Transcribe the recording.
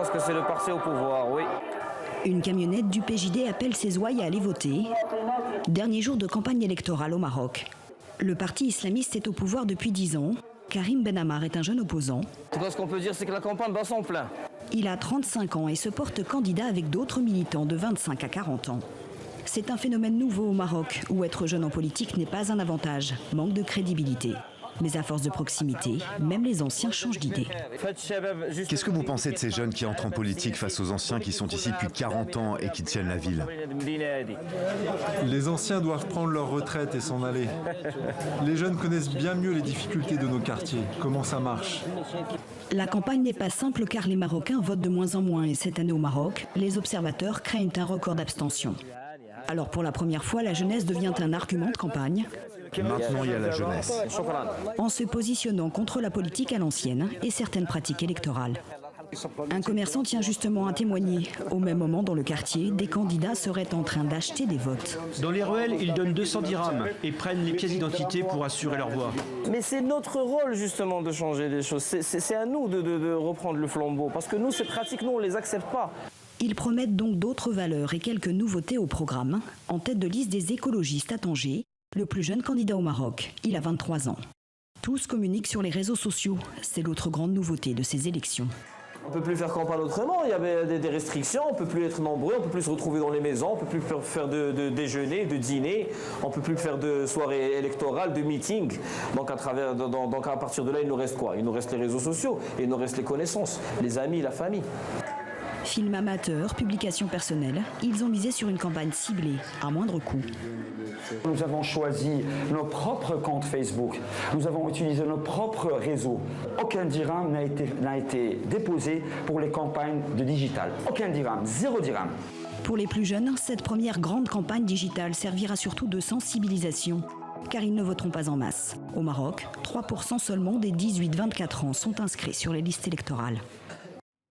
pense que c'est le parti au pouvoir, oui. Une camionnette du PJD appelle ses ouailles à aller voter. Dernier jour de campagne électorale au Maroc. Le parti islamiste est au pouvoir depuis 10 ans. Karim Ben Ammar est un jeune opposant. Tout ce qu'on peut dire, c'est que la campagne bat son plein. Il a 35 ans et se porte candidat avec d'autres militants de 25 à 40 ans. C'est un phénomène nouveau au Maroc, où être jeune en politique n'est pas un avantage, manque de crédibilité. Mais à force de proximité, même les anciens changent d'idée. Qu'est-ce que vous pensez de ces jeunes qui entrent en politique face aux anciens qui sont ici depuis 40 ans et qui tiennent la ville? Les anciens doivent prendre leur retraite et s'en aller. Les jeunes connaissent bien mieux les difficultés de nos quartiers, comment ça marche. La campagne n'est pas simple car les Marocains votent de moins en moins et cette année au Maroc, les observateurs craignent un record d'abstention. Alors pour la première fois, la jeunesse devient un argument de campagne. Maintenant, il y a la jeunesse. En se positionnant contre la politique à l'ancienne et certaines pratiques électorales. Un commerçant tient justement à témoigner. Au même moment, dans le quartier, des candidats seraient en train d'acheter des votes. Dans les ruelles, ils donnent 200 dirhams et prennent les pièces d'identité pour assurer leur voix. Mais c'est notre rôle justement de changer les choses. C'est à nous de reprendre le flambeau. Parce que nous, ces pratiques, nous, on ne les accepte pas. Ils promettent donc d'autres valeurs et quelques nouveautés au programme. En tête de liste des écologistes à Tanger, le plus jeune candidat au Maroc. Il a 23 ans. Tous communiquent sur les réseaux sociaux. C'est l'autre grande nouveauté de ces élections. On ne peut plus faire campagne autrement, il y avait des restrictions, on ne peut plus être nombreux, on ne peut plus se retrouver dans les maisons, on ne peut plus faire de déjeuner, de dîner, on ne peut plus faire de soirées électorales, de meetings. Donc à partir de là, il nous reste quoi? Il nous reste les réseaux sociaux, et il nous reste les connaissances, les amis, la famille. Films amateurs, publications personnelles, ils ont misé sur une campagne ciblée, à moindre coût. Nous avons choisi nos propres comptes Facebook, nous avons utilisé nos propres réseaux. Aucun dirham n'a été déposé pour les campagnes de digital. Aucun dirham, 0 dirham. Pour les plus jeunes, cette première grande campagne digitale servira surtout de sensibilisation, car ils ne voteront pas en masse. Au Maroc, 3% seulement des 18-24 ans sont inscrits sur les listes électorales.